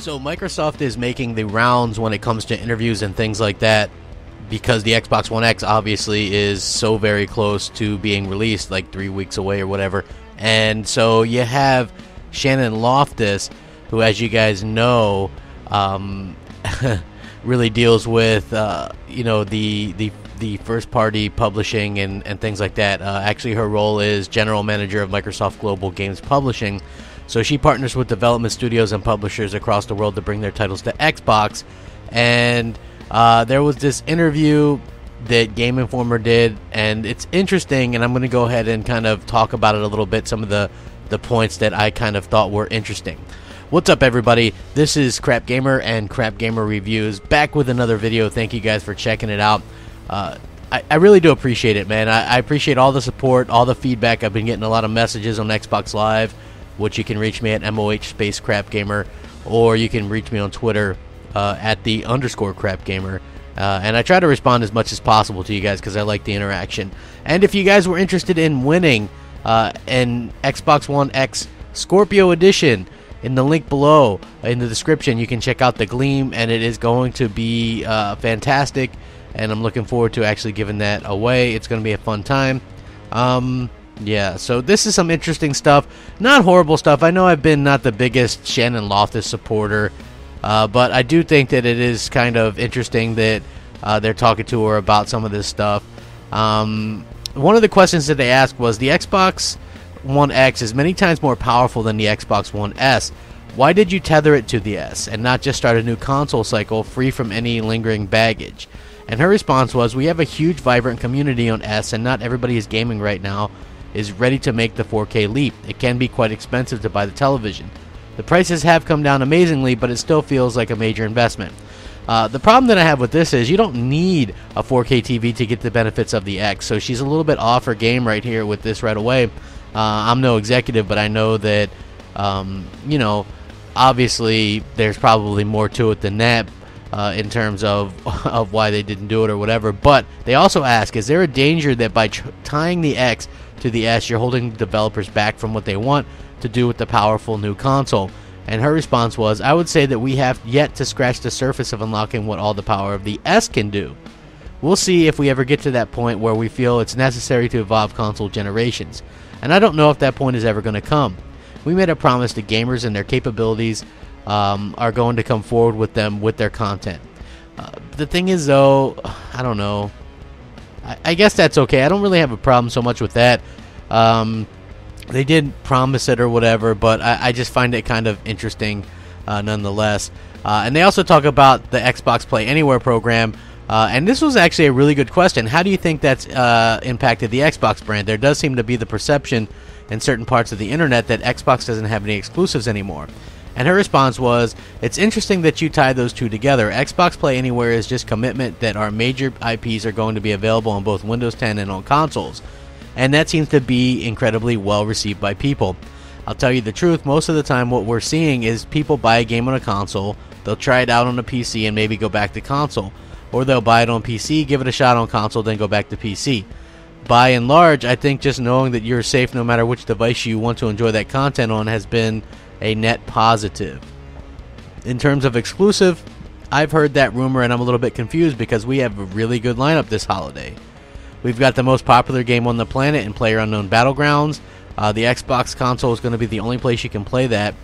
So Microsoft is making the rounds when it comes to interviews and things like that, because the Xbox One X obviously is so very close to being released, like 3 weeks away or whatever. And so you have Shannon Loftus, who, as you guys know, really deals with the first party publishing and things like that. Actually, her role is general manager of Microsoft Global Games Publishing. So she partners with development studios and publishers across the world to bring their titles to Xbox. And there was this interview that Game Informer did, and it's interesting, and I'm going to go ahead and kind of talk about it a little bit, some of the points that I kind of thought were interesting. What's up, everybody? This is Crapgamer and Crapgamer Reviews, back with another video. Thank you guys for checking it out. I really do appreciate it, man. I appreciate all the support, all the feedback. I've been getting a lot of messages on Xbox Live, which you can reach me at MOH_Crapgamer, or you can reach me on Twitter at _Crapgamer. And I try to respond as much as possible to you guys because I like the interaction. And if you guys were interested in winning an Xbox One X Scorpio Edition, in the link below in the description, you can check out the Gleam, and it is going to be fantastic. And I'm looking forward to actually giving that away. It's going to be a fun time. Yeah, so this is some interesting stuff. Not horrible stuff. I know I've been not the biggest Shannon Loftus supporter, but I do think that it is kind of interesting that they're talking to her about some of this stuff. One of the questions that they asked was, the Xbox One X is many times more powerful than the Xbox One S. Why did you tether it to the S and not just start a new console cycle free from any lingering baggage? And her response was, we have a huge, vibrant community on S, and not everybody is gaming right now is ready to make the 4K leap. It can be quite expensive to buy the television. The prices have come down amazingly, but it still feels like a major investment. The problem that I have with this is you don't need a 4K TV to get the benefits of the X, so she's a little bit off her game right here with this right away. I'm no executive, but I know that, obviously there's probably more to it than that in terms of why they didn't do it or whatever. But they also ask, is there a danger that by tying the X to the S, you're holding developers back from what they want to do with the powerful new console? And her response was, I would say that we have yet to scratch the surface of unlocking what all the power of the S can do. We'll see if we ever get to that point where we feel it's necessary to evolve console generations. And I don't know if that point is ever going to come. We made a promise to gamers, and their capabilities are going to come forward with them with their content. The thing is, though, I don't know. I guess that's okay. I don't really have a problem so much with that. They did promise it or whatever, but I just find it kind of interesting nonetheless. And they also talk about the Xbox Play Anywhere program. And this was actually a really good question. How do you think that's impacted the Xbox brand? There does seem to be the perception in certain parts of the internet that Xbox doesn't have any exclusives anymore. And her response was, it's interesting that you tie those two together. Xbox Play Anywhere is just commitment that our major IPs are going to be available on both Windows 10 and on consoles. And that seems to be incredibly well received by people. I'll tell you the truth, most of the time what we're seeing is people buy a game on a console, they'll try it out on a PC and maybe go back to console. Or they'll buy it on PC, give it a shot on console, then go back to PC. By and large, I think just knowing that you're safe no matter which device you want to enjoy that content on has been a net positive. In terms of exclusive, I've heard that rumor and I'm a little bit confused because we have a really good lineup this holiday. We've got the most popular game on the planet in PlayerUnknown Battlegrounds. The Xbox console is going to be the only place you can play that.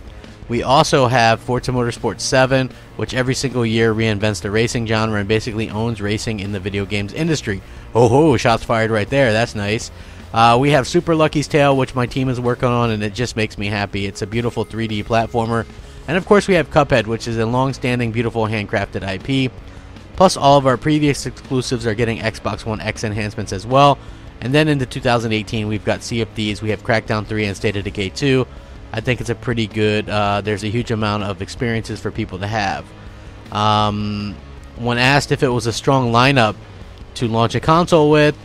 We also have Forza Motorsport 7, which every single year reinvents the racing genre and basically owns racing in the video games industry. Oh ho, shots fired right there, that's nice. We have Super Lucky's Tale, which my team is working on, and it just makes me happy. It's a beautiful 3D platformer. And of course we have Cuphead, which is a long-standing, beautiful, handcrafted IP. Plus all of our previous exclusives are getting Xbox One X enhancements as well. And then into 2018 we've got Sea of Thieves, we have Crackdown 3 and State of Decay 2. I think it's a pretty good, there's a huge amount of experiences for people to have. When asked if it was a strong lineup to launch a console with,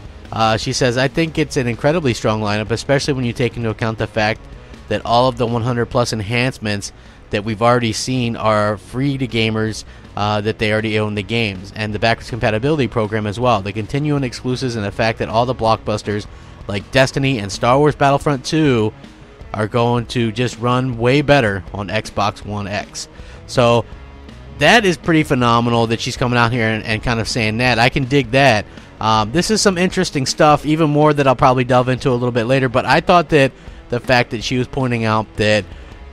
she says, I think it's an incredibly strong lineup, especially when you take into account the fact that all of the 100 plus enhancements that we've already seen are free to gamers that they already own the games, and the backwards compatibility program as well. The continuing exclusives and the fact that all the blockbusters like Destiny and Star Wars Battlefront 2 are going to just run way better on Xbox One X. So that is pretty phenomenal that she's coming out here and kind of saying that. I can dig that. This is some interesting stuff, even more that I'll probably delve into a little bit later. But I thought that the fact that she was pointing out that,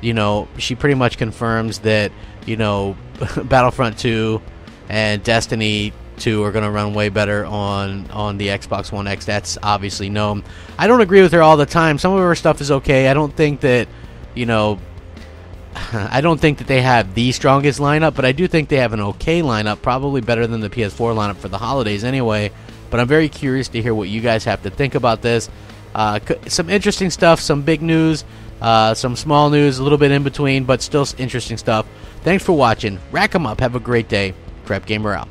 you know, she pretty much confirms that, you know, Battlefront 2 and Destiny 2 are going to run way better on the Xbox One X. That's obviously known. I don't agree with her all the time. Some of her stuff is okay. I don't think that, you know, I don't think that they have the strongest lineup, but I do think they have an okay lineup, probably better than the PS4 lineup for the holidays anyway. But I'm very curious to hear what you guys have to think about this. Some interesting stuff, some big news, some small news, a little bit in between, but still interesting stuff. Thanks for watching. Rack 'em up. Have a great day. Crapgamer out.